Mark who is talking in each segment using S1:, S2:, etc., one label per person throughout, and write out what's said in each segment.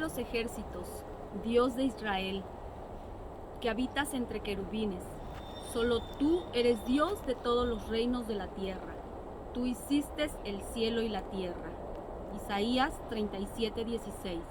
S1: los ejércitos, Dios de Israel, que habitas entre querubines, solo tú eres Dios de todos los reinos de la tierra. Tú hiciste el cielo y la tierra. Isaías 37:16.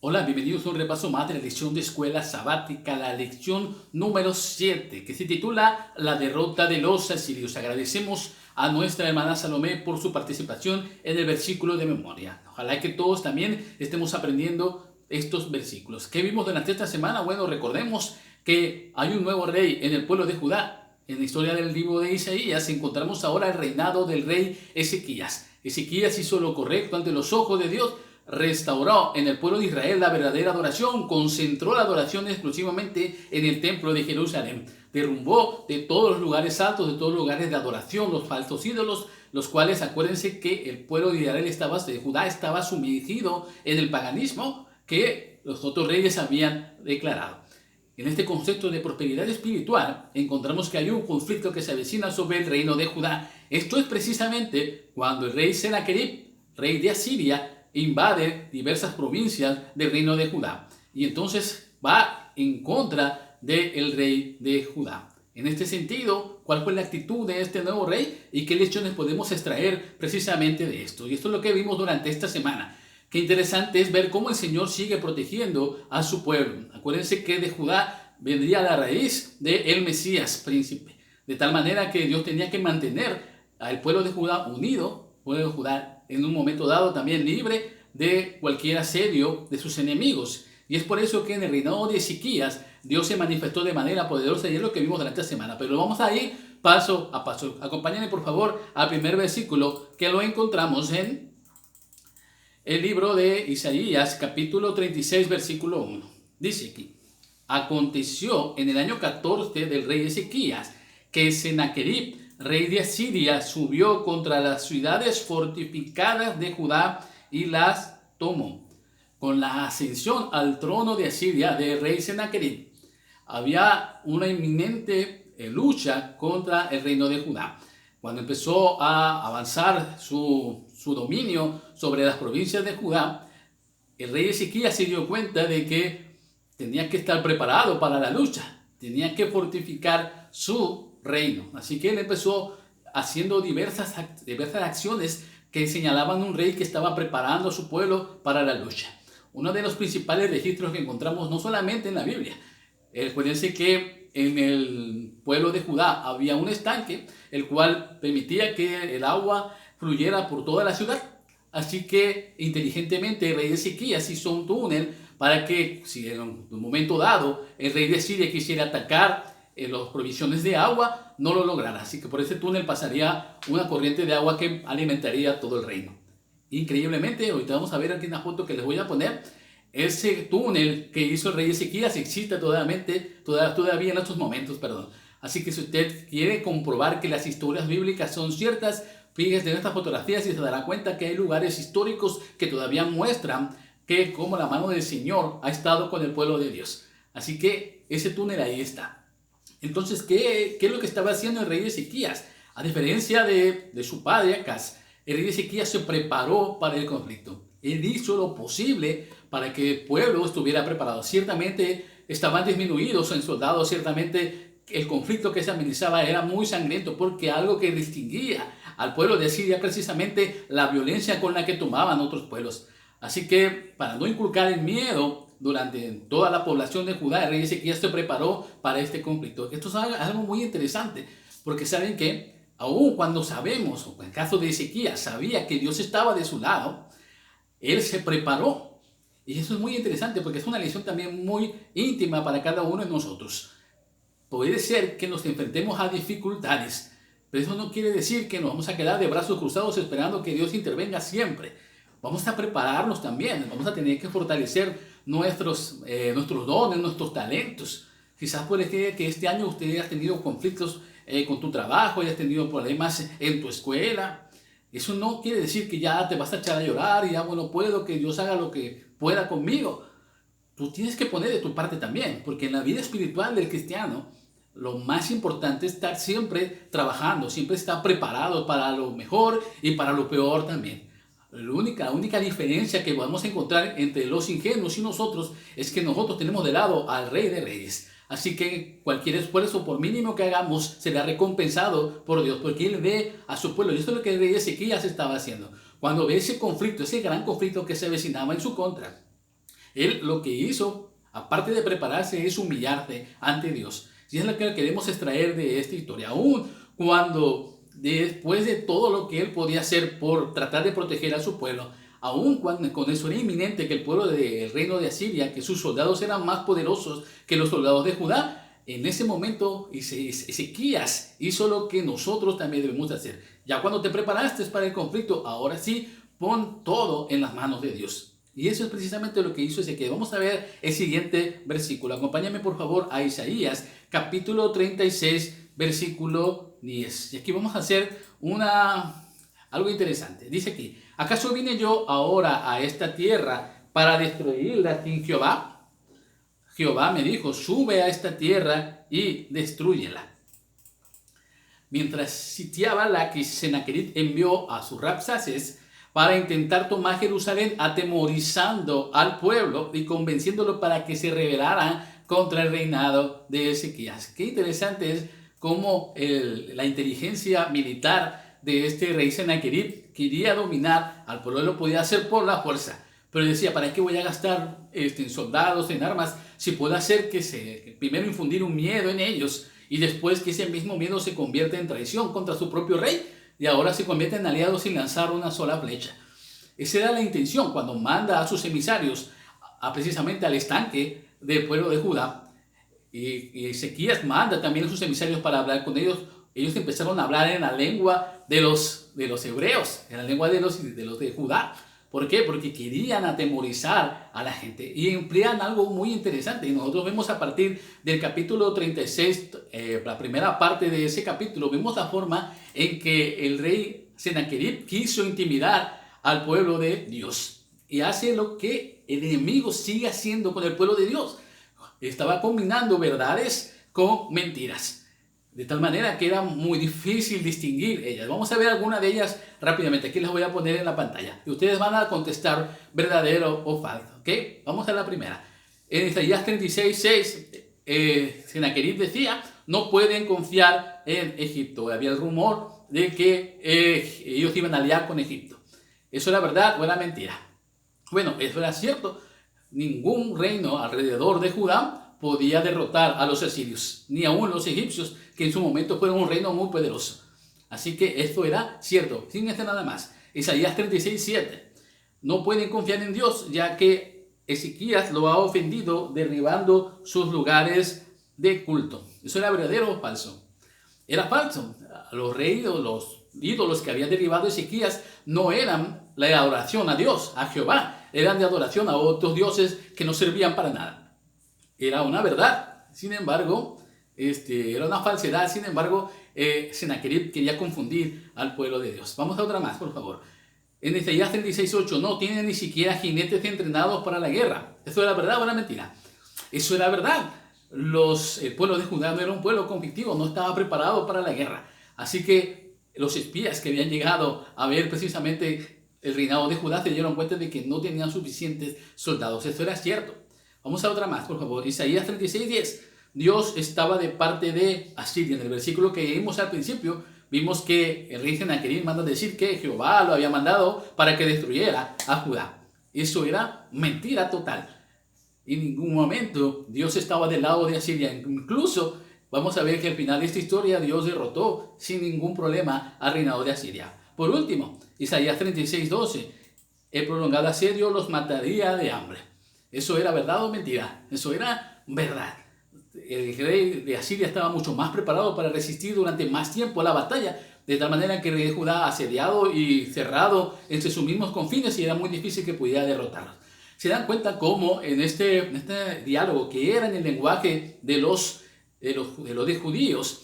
S2: Hola, bienvenidos a un repaso más de la lección de escuela sabática, la lección número 7, que se titula La derrota de los asirios. Agradecemos a nuestra hermana Salomé por su participación en el versículo de memoria. Ojalá que todos también estemos aprendiendo estos versículos. ¿Qué vimos durante esta semana? Bueno, recordemos que hay un nuevo rey en el pueblo de Judá. En la historia del libro de Isaías encontramos ahora el reinado del rey Ezequías. Ezequías hizo lo correcto ante los ojos de Dios, restauró en el pueblo de Israel la verdadera adoración, concentró la adoración exclusivamente en el templo de Jerusalén, derrumbó de todos los lugares altos, de todos los lugares de adoración, los falsos ídolos, los cuales, acuérdense que el pueblo de Israel de Judá estaba sumergido en el paganismo que los otros reyes habían declarado. En este concepto de prosperidad espiritual encontramos que hay un conflicto que se avecina sobre el reino de Judá. Esto es precisamente cuando el rey Sennacherib, rey de Asiria, invade diversas provincias del reino de Judá y entonces va en contra del rey de Judá. En este sentido, ¿cuál fue la actitud de este nuevo rey y qué lecciones podemos extraer precisamente de esto? Y esto es lo que vimos durante esta semana. Qué interesante es ver cómo el Señor sigue protegiendo a su pueblo. Acuérdense que de Judá vendría la raíz del Mesías príncipe, de tal manera que Dios tenía que mantener al pueblo de Judá unido, el pueblo de Judá en un momento dado también libre de cualquier asedio de sus enemigos. Y es por eso que en el reinado de Ezequías Dios se manifestó de manera poderosa y es lo que vimos durante esta semana. Pero vamos a ir paso a paso. Acompáñenme por favor al primer versículo que lo encontramos en el libro de Isaías capítulo 36 versículo 1. Dice aquí: aconteció en el año 14 del rey Ezequías que Sennacherib, rey de Asiria, subió contra las ciudades fortificadas de Judá y las tomó. Con la ascensión al trono de Asiria del rey Sennacherib, había una inminente lucha contra el reino de Judá. Cuando empezó a avanzar su dominio sobre las provincias de Judá, el rey Ezequías se dio cuenta de que tenía que estar preparado para la lucha, tenía que fortificar su reino. Así que él empezó haciendo diversas acciones que señalaban un rey que estaba preparando a su pueblo para la lucha. Uno de los principales registros que encontramos no solamente en la Biblia, acuérdense que en el pueblo de Judá había un estanque, el cual permitía que el agua fluyera por toda la ciudad. Así que inteligentemente el rey de Ezequías hizo un túnel para que, si en un momento dado el rey de Siria quisiera atacar las provisiones de agua, no lo lograra. Así que por ese túnel pasaría una corriente de agua que alimentaría todo el reino. Increíblemente, ahorita vamos a ver aquí en la foto que les voy a poner, ese túnel que hizo el rey Ezequías existe todavía en estos momentos, perdón. Así que si usted quiere comprobar que las historias bíblicas son ciertas, fíjese en estas fotografías y se dará cuenta que hay lugares históricos que todavía muestran que como la mano del Señor ha estado con el pueblo de Dios. Así que ese túnel ahí está. Entonces, ¿qué es lo que estaba haciendo el rey Ezequías? A diferencia de su padre Acaz, el rey Ezequías se preparó para el conflicto. Él hizo lo posible para que el pueblo estuviera preparado. Ciertamente estaban disminuidos en soldados, ciertamente el conflicto que se amenizaba era muy sangriento, porque algo que distinguía al pueblo de Siria precisamente la violencia con la que tomaban otros pueblos. Así que para no inculcar el miedo durante toda la población de Judá, el rey Ezequías se preparó para este conflicto. Esto es algo muy interesante, porque saben que aun cuando sabemos, o en el caso de Ezequías, sabía que Dios estaba de su lado, él se preparó. Y eso es muy interesante porque es una lección también muy íntima para cada uno de nosotros. Puede ser que nos enfrentemos a dificultades, pero eso no quiere decir que nos vamos a quedar de brazos cruzados esperando que Dios intervenga siempre. Vamos a prepararnos también, vamos a tener que fortalecer nuestros dones, nuestros talentos. Quizás puede ser que este año usted haya tenido conflictos con tu trabajo, hayas tenido problemas en tu escuela. Eso no quiere decir que ya te vas a echar a llorar y ya bueno puedo, que Dios haga lo que pueda conmigo. Tú tienes que poner de tu parte también, porque en la vida espiritual del cristiano lo más importante es estar siempre trabajando, siempre estar preparado para lo mejor y para lo peor también. La única diferencia que vamos a encontrar entre los ingenuos y nosotros es que nosotros tenemos de lado al Rey de Reyes. Así que cualquier esfuerzo, por mínimo que hagamos, será recompensado por Dios, porque Él ve a su pueblo. Y esto es lo que el rey Ezequías estaba haciendo. Cuando ve ese conflicto, ese gran conflicto que se avecinaba en su contra, él lo que hizo, aparte de prepararse, es humillarse ante Dios. Y es lo que queremos extraer de esta historia. Aún cuando, después de todo lo que él podía hacer por tratar de proteger a su pueblo, aún cuando eso era inminente, que el pueblo del reino de Asiria, que sus soldados eran más poderosos que los soldados de Judá, en ese momento Ezequías hizo lo que nosotros también debemos hacer. Ya cuando te preparaste para el conflicto, ahora sí, pon todo en las manos de Dios. Y eso es precisamente lo que hizo Ezequías. Vamos a ver el siguiente versículo. Acompáñame por favor a Isaías, capítulo 36, versículo 10. Y aquí vamos a hacer algo interesante. Dice aquí: ¿acaso vine yo ahora a esta tierra para destruirla sin Jehová? Jehová me dijo: sube a esta tierra y destrúyela. Mientras sitiaba Laquis, Sennacherib envió a sus Rabsaces para intentar tomar Jerusalén, atemorizando al pueblo y convenciéndolo para que se rebelaran contra el reinado de Ezequías. Qué interesante es cómo la inteligencia militar de este rey Sennacherib quería dominar al pueblo. Lo podía hacer por la fuerza, pero decía: ¿para qué voy a gastar en soldados, en armas, si puedo hacer que primero infundir un miedo en ellos y después que ese mismo miedo se convierta en traición contra su propio rey? Y ahora se convierten en aliados sin lanzar una sola flecha. Esa era la intención cuando manda a sus emisarios precisamente al estanque del pueblo de Judá. Y Ezequías manda también a sus emisarios para hablar con ellos. Ellos empezaron a hablar en la lengua de los hebreos, en la lengua de los de Judá. ¿Por qué? Porque querían atemorizar a la gente y emplean algo muy interesante. Y nosotros vemos a partir del capítulo 36, la primera parte de ese capítulo, vemos la forma en que el rey Sennacherib quiso intimidar al pueblo de Dios. Y hace lo que el enemigo sigue haciendo con el pueblo de Dios. Estaba combinando verdades con mentiras. De tal manera que era muy difícil distinguir ellas. Vamos a ver alguna de ellas rápidamente. Aquí les voy a poner en la pantalla. Y ustedes van a contestar verdadero o falso. ¿Ok? Vamos a la primera. En Isaías 36:6, Sennacherib decía: no pueden confiar en Egipto. Había el rumor de que ellos iban a aliar con Egipto. ¿Eso era verdad o era mentira? Bueno, eso era cierto. Ningún reino alrededor de Judá podía derrotar a los asirios, ni aún los egipcios, que en su momento fueron un reino muy poderoso. Así que esto era cierto, sin hacer nada más. Isaías 36:7. No pueden confiar en Dios, ya que Ezequías lo ha ofendido, derribando sus lugares de culto. ¿Eso era verdadero o falso? Era falso. Los reyes o los ídolos que había derribado Ezequías no eran la adoración a Dios, a Jehová. Eran de adoración a otros dioses que no servían para nada. Era una verdad, sin embargo, era una falsedad. Sin embargo, Sennacherib quería confundir al pueblo de Dios. Vamos a otra más, por favor. En Isaías 36:8, no tienen ni siquiera jinetes entrenados para la guerra. ¿Eso era verdad o era mentira? Eso era verdad. El pueblo de Judá no era un pueblo conflictivo, no estaba preparado para la guerra. Así que los espías que habían llegado a ver precisamente el reinado de Judá se dieron cuenta de que no tenían suficientes soldados. Eso era cierto. Vamos a otra más, por favor. Isaías 36:10. Dios estaba de parte de Asiria. En el versículo que leímos al principio, vimos que el rey Sennacherib manda decir que Jehová lo había mandado para que destruyera a Judá. Eso era mentira total. En ningún momento Dios estaba del lado de Asiria. Incluso vamos a ver que al final de esta historia Dios derrotó sin ningún problema al reinado de Asiria. Por último, Isaías 36:12. El prolongado asedio los mataría de hambre. ¿Eso era verdad o mentira? Eso era verdad. El rey de Asiria estaba mucho más preparado para resistir durante más tiempo la batalla, de tal manera que el rey de Judá, asediado y cerrado entre sus mismos confines, y era muy difícil que pudiera derrotarlos. Se dan cuenta cómo en este diálogo, que era en el lenguaje de los judíos,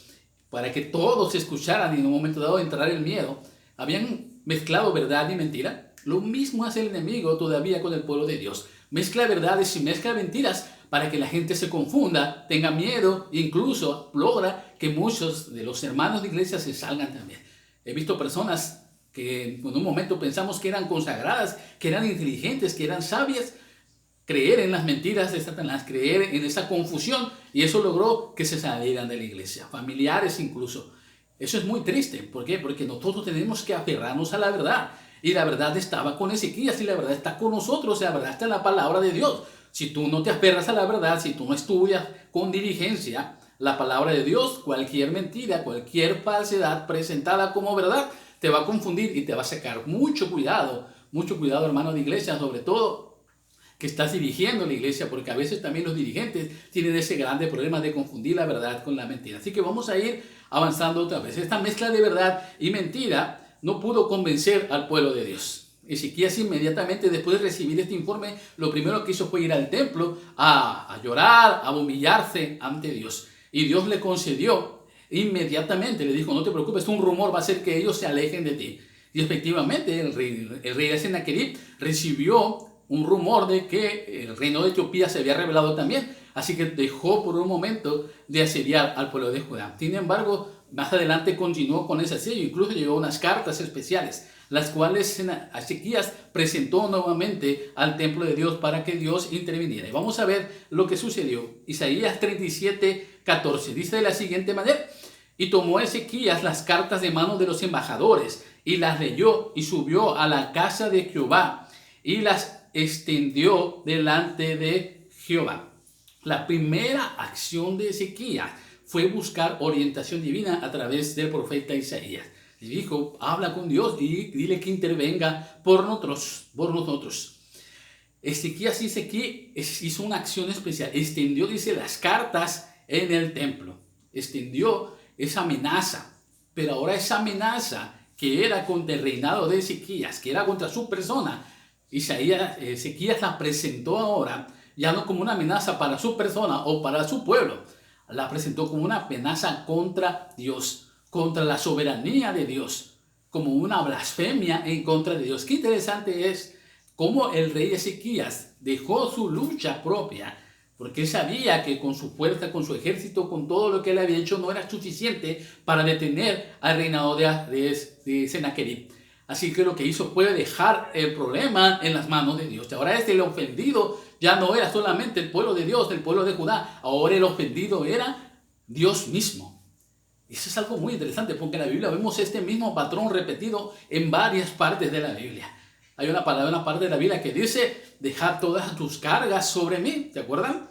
S2: para que todos escucharan y en un momento dado entrar el miedo, habían mezclado verdad y mentira. Lo mismo hace el enemigo todavía con el pueblo de Dios. Mezcla verdades y mezcla mentiras para que la gente se confunda, tenga miedo e incluso logra que muchos de los hermanos de iglesia se salgan también. He visto personas que en un momento pensamos que eran consagradas, que eran inteligentes, que eran sabias, creer en las mentiras de Satanás, creer en esa confusión, y eso logró que se salieran de la iglesia, familiares incluso. Eso es muy triste. ¿Por qué? Porque nosotros tenemos que aferrarnos a la verdad. Y la verdad estaba con Ezequías y la verdad está con nosotros. La verdad está en la palabra de Dios. Si tú no te aferras a la verdad, si tú no estudias con diligencia la palabra de Dios, cualquier mentira, cualquier falsedad presentada como verdad te va a confundir y te va a sacar. Mucho cuidado, hermano de iglesia, sobre todo que estás dirigiendo la iglesia, porque a veces también los dirigentes tienen ese grande problema de confundir la verdad con la mentira. Así que vamos a ir avanzando otra vez. Esta mezcla de verdad y mentira no pudo convencer al pueblo de Dios. Ezequías inmediatamente después de recibir este informe, lo primero que hizo fue ir al templo a llorar, a humillarse ante Dios. Y Dios le concedió inmediatamente, le dijo, no te preocupes, un rumor va a hacer que ellos se alejen de ti. Y efectivamente el rey de Sennacherib recibió un rumor de que el reino de Etiopía se había revelado también, así que dejó por un momento de asediar al pueblo de Judá. Sin embargo, más adelante continuó con ese asedio, incluso llevó unas cartas especiales, las cuales Ezequías presentó nuevamente al templo de Dios para que Dios interviniera. Y vamos a ver lo que sucedió. Isaías 37:14 dice de la siguiente manera: y tomó Ezequías las cartas de manos de los embajadores y las leyó y subió a la casa de Jehová y las extendió delante de Jehová. La primera acción de Ezequías fue buscar orientación divina a través del profeta Isaías. Le dijo, habla con Dios y dile que intervenga por nosotros. Ezequías dice que hizo una acción especial. Extendió, dice, las cartas en el templo. Extendió esa amenaza. Pero ahora esa amenaza que era contra el reinado de Ezequías, que era contra su persona, Ezequías la presentó ahora ya no como una amenaza para su persona o para su pueblo, la presentó como una amenaza contra Dios, contra la soberanía de Dios, como una blasfemia en contra de Dios. Qué interesante es cómo el rey Ezequías dejó su lucha propia, porque él sabía que con su fuerza, con su ejército, con todo lo que él había hecho, no era suficiente para detener al reinado de Sennacherib. Así que lo que hizo fue dejar el problema en las manos de Dios. Ahora el ofendido ya no era solamente el pueblo de Dios, el pueblo de Judá. Ahora el ofendido era Dios mismo. Eso es algo muy interesante porque en la Biblia vemos este mismo patrón repetido en varias partes de la Biblia. Hay una parte de la Biblia que dice, dejad todas tus cargas sobre mí. ¿Se acuerdan?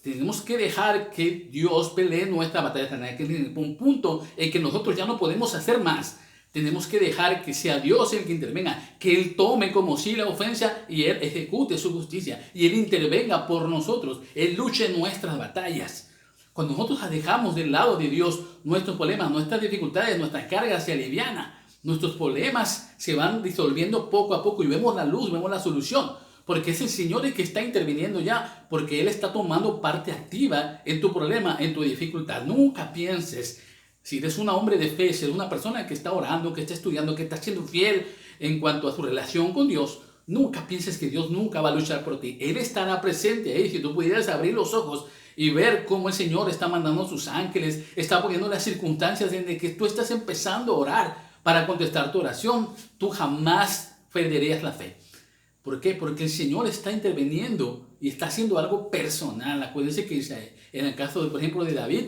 S2: Tenemos que dejar que Dios pelee nuestra batalla. Que en un punto en que nosotros ya no podemos hacer más. Tenemos que dejar que sea Dios el que intervenga, que Él tome como si la ofensa y Él ejecute su justicia. Y Él intervenga por nosotros, Él luche nuestras batallas. Cuando nosotros dejamos del lado de Dios nuestros problemas, nuestras dificultades, nuestras cargas se alivianan. Nuestros problemas se van disolviendo poco a poco y vemos la luz, vemos la solución. Porque es el Señor el que está interviniendo ya, porque Él está tomando parte activa en tu problema, en tu dificultad. Nunca pienses, si eres un hombre de fe, si eres una persona que está orando, que está estudiando, que está siendo fiel en cuanto a su relación con Dios, nunca pienses que Dios nunca va a luchar por ti. Él estará presente ahí. Si tú pudieras abrir los ojos y ver cómo el Señor está mandando a sus ángeles, está poniendo las circunstancias en las que tú estás empezando a orar para contestar tu oración, tú jamás perderías la fe. ¿Por qué? Porque el Señor está interviniendo y está haciendo algo personal. Acuérdense que en el caso, por ejemplo, de David,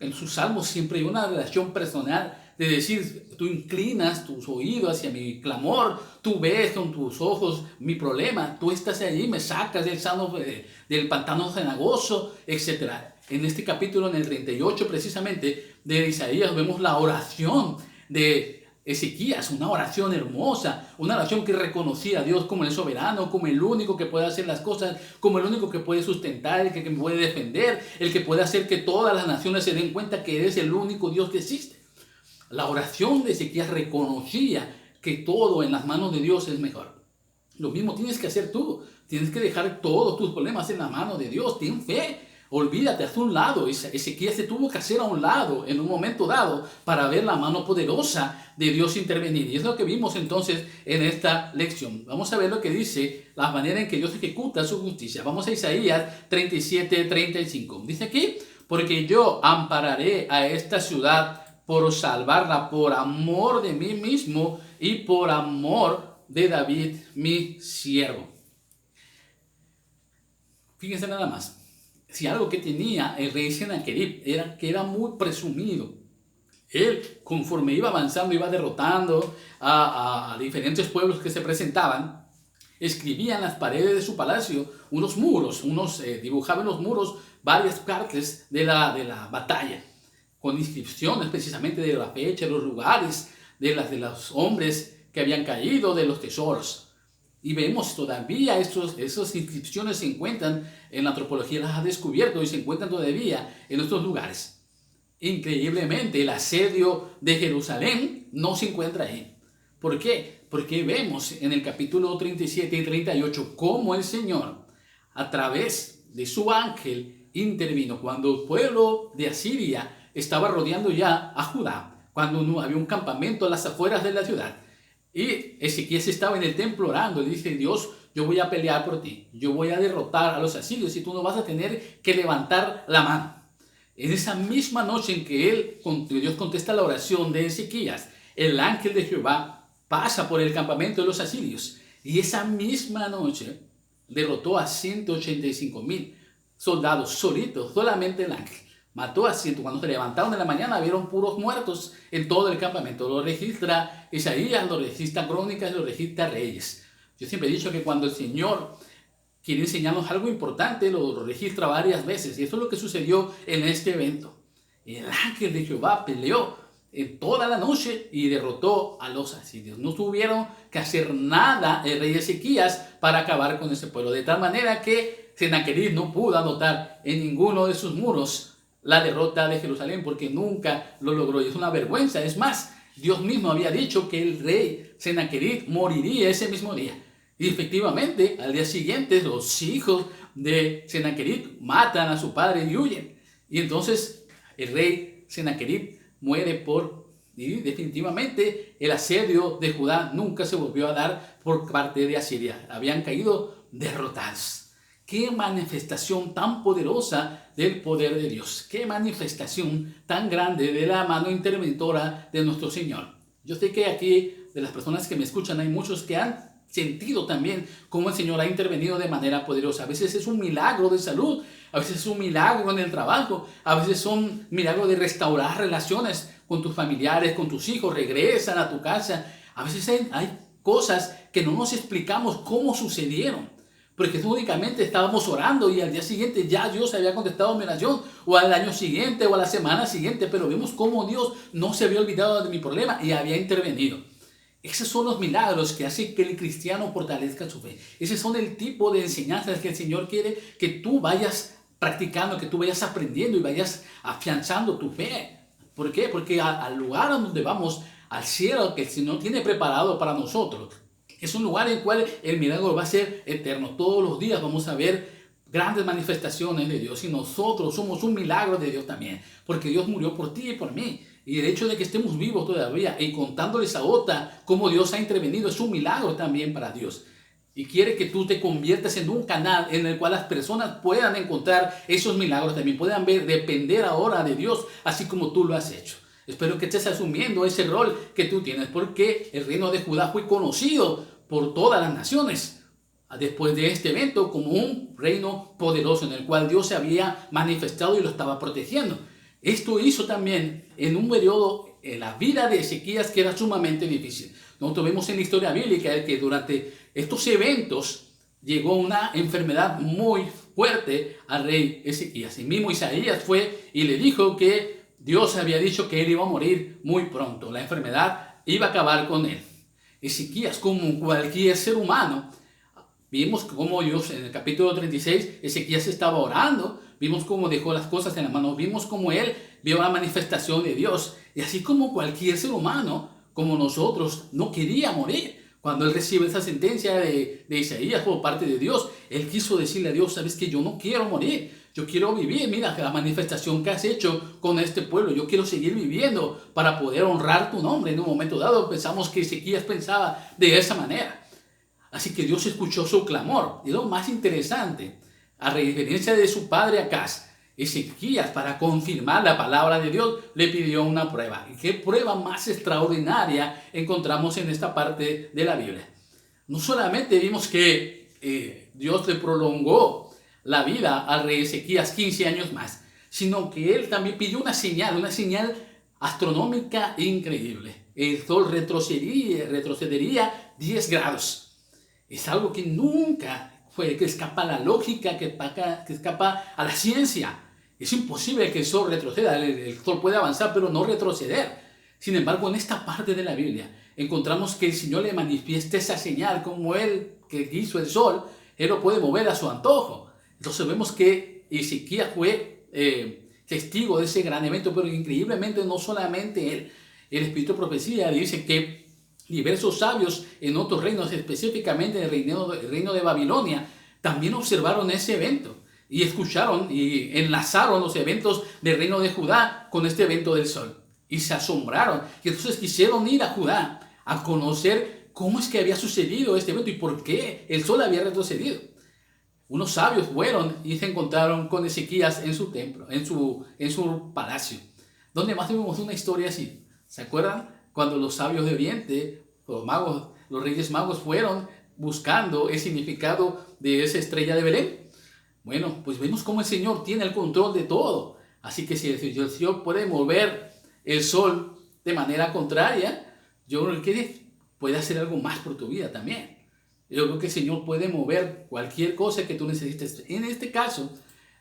S2: en sus salmos siempre hay una relación personal de decir, tú inclinas tus oídos hacia mi clamor, tú ves con tus ojos mi problema, tú estás allí, me sacas del pantano cenagoso, etc. En este capítulo, en el 38 precisamente, de Isaías, vemos la oración de Ezequías, una oración hermosa, una oración que reconocía a Dios como el soberano, como el único que puede hacer las cosas, como el único que puede sustentar, el que puede defender, el que puede hacer que todas las naciones se den cuenta que eres el único Dios que existe. La oración de Ezequías reconocía que todo en las manos de Dios es mejor. Lo mismo tienes que hacer tú, tienes que dejar todos tus problemas en las manos de Dios, ten fe. Olvídate, haz un lado. Ezequías se tuvo que hacer a un lado en un momento dado para ver la mano poderosa de Dios intervenir. Y es lo que vimos entonces en esta lección. Vamos a ver lo que dice la manera en que Dios ejecuta su justicia. Vamos a Isaías 37:35. Dice aquí, porque yo ampararé a esta ciudad por salvarla, por amor de mí mismo, y por amor de David, mi siervo. Fíjense nada más. Si algo que tenía el rey Sennacherib era que era muy presumido. Él, conforme iba avanzando, iba derrotando a diferentes pueblos que se presentaban, escribía en las paredes de su palacio unos muros, dibujaba en los muros varias partes de la batalla, con inscripciones precisamente de la fecha, de los lugares, de los hombres que habían caído, de los tesoros. Y vemos todavía esas inscripciones se encuentran en la antropología, las ha descubierto y se encuentran todavía en estos lugares. Increíblemente, el asedio de Jerusalén no se encuentra ahí. ¿Por qué? Porque vemos en el capítulo 37 y 38 cómo el Señor, a través de su ángel, intervino cuando el pueblo de Asiria estaba rodeando ya a Judá, cuando no había un campamento a las afueras de la ciudad. Y Ezequías estaba en el templo orando y dice: Dios, yo voy a pelear por ti, yo voy a derrotar a los asirios y tú no vas a tener que levantar la mano. En esa misma noche en que Dios contesta la oración de Ezequías, el ángel de Jehová pasa por el campamento de los asirios y esa misma noche derrotó a 185,000 soldados solitos, solamente el ángel. Mató a 100. Cuando se levantaron en la mañana vieron puros muertos en todo el campamento. Lo registra Isaías, lo registra Crónicas, lo registra Reyes. Yo siempre he dicho que cuando el Señor quiere enseñarnos algo importante, lo registra varias veces. Y eso es lo que sucedió en este evento. El ángel de Jehová peleó en toda la noche y derrotó a los asirios. No tuvieron que hacer nada el rey Ezequías para acabar con ese pueblo. De tal manera que Sennacherib no pudo anotar en ninguno de sus muros la derrota de Jerusalén, porque nunca lo logró. Y es una vergüenza. Es más, Dios mismo había dicho que el rey Sennacherib moriría ese mismo día. Y efectivamente, al día siguiente, los hijos de Sennacherib matan a su padre y huyen. Y entonces el rey Sennacherib muere y definitivamente el asedio de Judá nunca se volvió a dar por parte de Asiria. Habían caído derrotados. Qué manifestación tan poderosa del poder de Dios. Qué manifestación tan grande de la mano interventora de nuestro Señor. Yo sé que aquí, de las personas que me escuchan, hay muchos que han sentido también cómo el Señor ha intervenido de manera poderosa. A veces es un milagro de salud, a veces es un milagro en el trabajo, a veces son milagros de restaurar relaciones con tus familiares, con tus hijos, regresan a tu casa. A veces hay cosas que no nos explicamos cómo sucedieron, porque únicamente estábamos orando y al día siguiente ya Dios había contestado mi oración, o al año siguiente o a la semana siguiente, pero vemos cómo Dios no se había olvidado de mi problema y había intervenido. Esos son los milagros que hacen que el cristiano fortalezca su fe. Esos son el tipo de enseñanzas que el Señor quiere que tú vayas practicando, que tú vayas aprendiendo y vayas afianzando tu fe. ¿Por qué? Porque al lugar a donde vamos, al cielo que el Señor tiene preparado para nosotros, es un lugar en el cual el milagro va a ser eterno. Todos los días vamos a ver grandes manifestaciones de Dios y nosotros somos un milagro de Dios también, porque Dios murió por ti y por mí. Y el hecho de que estemos vivos todavía y contándoles a otra cómo Dios ha intervenido es un milagro también para Dios. Y quiere que tú te conviertas en un canal en el cual las personas puedan encontrar esos milagros también, puedan depender ahora de Dios, así como tú lo has hecho. Espero que estés asumiendo ese rol que tú tienes, porque el reino de Judá fue conocido por todas las naciones después de este evento como un reino poderoso en el cual Dios se había manifestado y lo estaba protegiendo. Esto hizo también en un periodo en la vida de Ezequías que era sumamente difícil. Nosotros vemos en la historia bíblica que durante estos eventos llegó una enfermedad muy fuerte al rey Ezequías. Y mismo Isaías fue y le dijo que Dios había dicho que él iba a morir muy pronto. La enfermedad iba a acabar con él. Ezequías, como cualquier ser humano, vimos cómo Dios en el capítulo 36, Ezequías estaba orando, vimos cómo dejó las cosas en la mano, vimos cómo él vio la manifestación de Dios. Y así como cualquier ser humano, como nosotros, no quería morir. Cuando él recibe esa sentencia de Isaías por parte de Dios, él quiso decirle a Dios: sabes que yo no quiero morir, yo quiero vivir. Mira la manifestación que has hecho con este pueblo, yo quiero seguir viviendo para poder honrar tu nombre. En un momento dado pensamos que Ezequías pensaba de esa manera. Así que Dios escuchó su clamor. Y lo más interesante, a referencia de su padre Acaz, Ezequías, para confirmar la palabra de Dios, le pidió una prueba. ¿Y qué prueba más extraordinaria encontramos en esta parte de la Biblia? No solamente vimos que Dios le prolongó la vida al rey Ezequías 15 años más, sino que él también pidió una señal astronómica increíble. El sol retrocedería 10 grados. Es algo que nunca que escapa a la lógica, que escapa a la ciencia. Es imposible que el sol retroceda, el sol puede avanzar pero no retroceder. Sin embargo, en esta parte de la Biblia encontramos que el Señor le manifiesta esa señal, como Él que hizo el sol, Él lo puede mover a su antojo. Entonces vemos que Ezequías fue testigo de ese gran evento, pero increíblemente no solamente él. El Espíritu de Profecía dice que diversos sabios en otros reinos, específicamente el reino de Babilonia, también observaron ese evento y escucharon y enlazaron los eventos del reino de Judá con este evento del sol. Y se asombraron. Y entonces quisieron ir a Judá a conocer cómo es que había sucedido este evento y por qué el sol había retrocedido. Unos sabios fueron y se encontraron con Ezequías en su templo, en su palacio. Donde más vemos una historia así. ¿Se acuerdan? Cuando los sabios de Oriente, los reyes magos fueron buscando el significado de esa estrella de Belén. Bueno, pues vemos cómo el Señor tiene el control de todo. Así que si el Señor puede mover el sol de manera contraria, yo creo que puede hacer algo más por tu vida también. Yo creo que el Señor puede mover cualquier cosa que tú necesites. En este caso,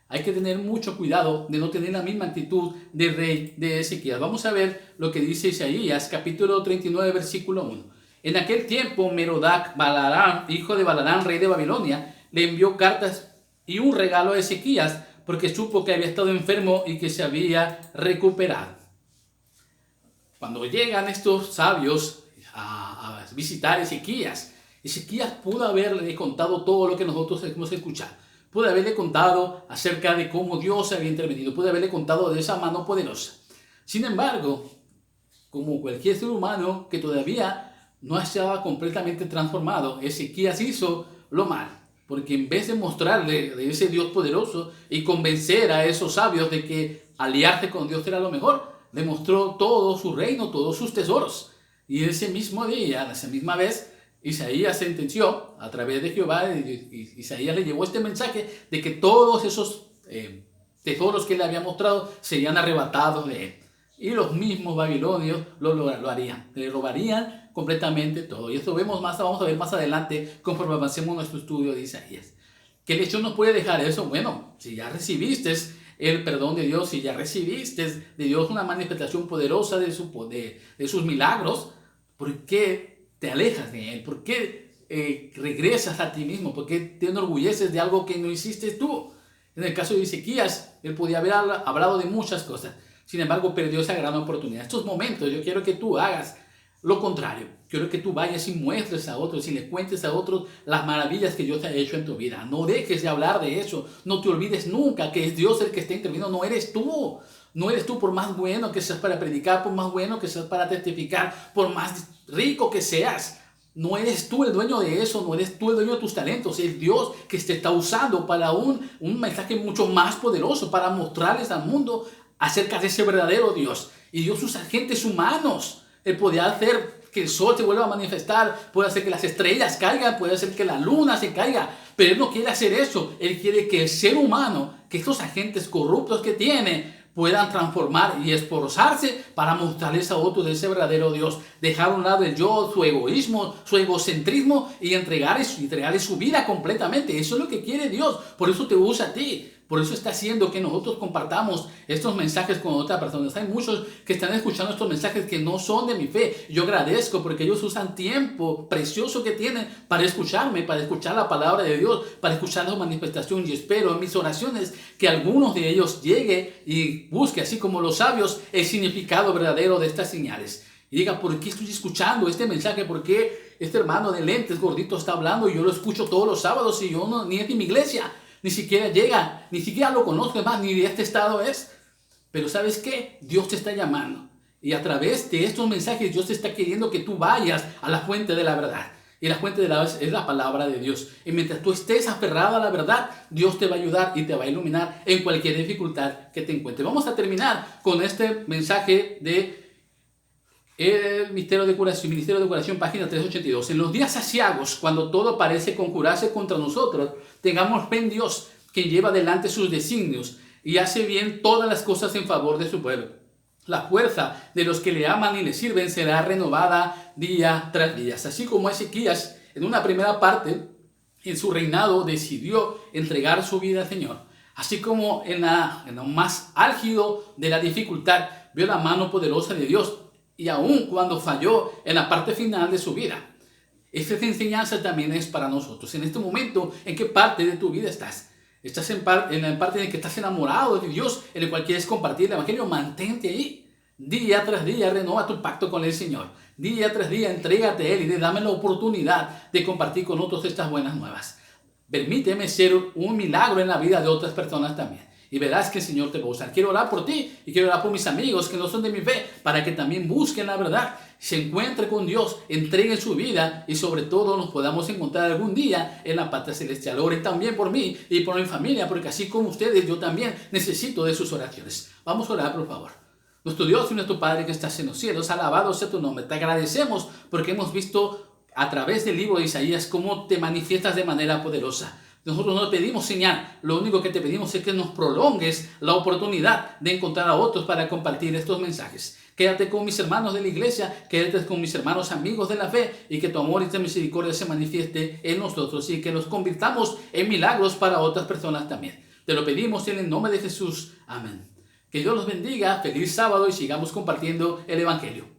S2: hay que tener mucho cuidado de no tener la misma actitud del rey de Ezequías. Vamos a ver lo que dice Isaías, capítulo 39, versículo 1. En aquel tiempo, Merodac Baladán, hijo de Baladán, rey de Babilonia, le envió cartas y un regalo a Ezequías, porque supo que había estado enfermo y que se había recuperado. Cuando llegan estos sabios a visitar a Ezequías pudo haberle contado todo lo que nosotros hemos escuchado. Pudo haberle contado acerca de cómo Dios había intervenido. Pudo haberle contado de esa mano poderosa. Sin embargo, como cualquier ser humano que todavía no estaba completamente transformado, Ezequías hizo lo mal. Porque en vez de mostrarle de ese Dios poderoso y convencer a esos sabios de que aliarse con Dios era lo mejor, le mostró todo su reino, todos sus tesoros. Y ese mismo día, esa misma vez, Isaías sentenció a través de Jehová, y Isaías le llevó este mensaje de que todos esos tesoros que le había mostrado serían arrebatados de él. Y los mismos babilonios lo harían, le robarían completamente todo. Y esto vamos a ver más adelante conforme avancemos nuestro estudio de Isaías. ¿Qué lección nos puede dejar eso? Bueno, si ya recibiste el perdón de Dios, si ya recibiste de Dios una manifestación poderosa de sus milagros, ¿por qué te alejas de Él? ¿Por qué regresas a ti mismo? ¿Por qué te enorgulleces de algo que no hiciste tú? En el caso de Ezequías, él podía haber hablado de muchas cosas. Sin embargo, perdió esa gran oportunidad. En estos momentos yo quiero que tú hagas lo contrario. Quiero que tú vayas y muestres a otros y le cuentes a otros las maravillas que Dios te ha hecho en tu vida. No dejes de hablar de eso. No te olvides nunca que es Dios el que está interviniendo. No eres tú. No eres tú, por más bueno que seas para predicar, por más bueno que seas para testificar, por más rico que seas. No eres tú el dueño de eso, no eres tú el dueño de tus talentos. Es Dios que te está usando para un mensaje mucho más poderoso, para mostrarles al mundo acerca de ese verdadero Dios. Y Dios usa agentes humanos. Él podía hacer que el sol se vuelva a manifestar, puede hacer que las estrellas caigan, puede hacer que la luna se caiga, pero Él no quiere hacer eso. Él quiere que el ser humano, que estos agentes corruptos que tiene, puedan transformar y esforzarse para mostrarles a otros de ese verdadero Dios. Dejar a un lado el yo, su egoísmo, su egocentrismo y entregarle su vida completamente. Eso es lo que quiere Dios. Por eso te usa a ti. Por eso está haciendo que nosotros compartamos estos mensajes con otras personas. Hay muchos que están escuchando estos mensajes que no son de mi fe. Yo agradezco porque ellos usan tiempo precioso que tienen para escucharme, para escuchar la palabra de Dios, para escuchar la manifestación. Y espero en mis oraciones que algunos de ellos llegue y busque, así como los sabios, el significado verdadero de estas señales. Y diga, ¿por qué estoy escuchando este mensaje? ¿Por qué este hermano de lentes gordito está hablando y yo lo escucho todos los sábados y yo no, ni es de mi iglesia? Ni siquiera llega, ni siquiera lo conozco, más ni de este estado es. Pero ¿sabes qué? Dios te está llamando. Y a través de estos mensajes Dios te está queriendo que tú vayas a la fuente de la verdad. Y la fuente de la vida es la palabra de Dios. Y mientras tú estés aferrado a la verdad, Dios te va a ayudar y te va a iluminar en cualquier dificultad que te encuentres. Vamos a terminar con este mensaje de el Ministerio de Curación, página 382. En los días aciagos, cuando todo parece conjurarse contra nosotros, tengamos fe en Dios, quien lleva adelante sus designios y hace bien todas las cosas en favor de su pueblo. La fuerza de los que le aman y le sirven será renovada día tras día. Así como Ezequías, en una primera parte, en su reinado, decidió entregar su vida al Señor. Así como en lo más álgido de la dificultad, vio la mano poderosa de Dios. Y aun cuando falló en la parte final de su vida. Esta enseñanza también es para nosotros. En este momento, ¿en qué parte de tu vida estás? ¿Estás en la parte en que estás enamorado de Dios, en el cual quieres compartir el Evangelio? Mantente ahí. Día tras día renova tu pacto con el Señor. Día tras día entrégate a Él y dame la oportunidad de compartir con otros estas buenas nuevas. Permíteme ser un milagro en la vida de otras personas también. Y verás que el Señor te va a usar. Quiero orar por ti y quiero orar por mis amigos que no son de mi fe, para que también busquen la verdad, se encuentren con Dios, entreguen su vida y sobre todo nos podamos encontrar algún día en la patria celestial. Oren también por mí y por mi familia, porque así como ustedes, yo también necesito de sus oraciones. Vamos a orar, por favor. Nuestro Dios y nuestro Padre que estás en los cielos, alabado sea tu nombre. Te agradecemos porque hemos visto a través del libro de Isaías cómo te manifiestas de manera poderosa. Nosotros no te pedimos señal, lo único que te pedimos es que nos prolongues la oportunidad de encontrar a otros para compartir estos mensajes. Quédate con mis hermanos de la iglesia, quédate con mis hermanos amigos de la fe y que tu amor y tu misericordia se manifieste en nosotros y que nos convirtamos en milagros para otras personas también. Te lo pedimos en el nombre de Jesús. Amén. Que Dios los bendiga, feliz sábado y sigamos compartiendo el Evangelio.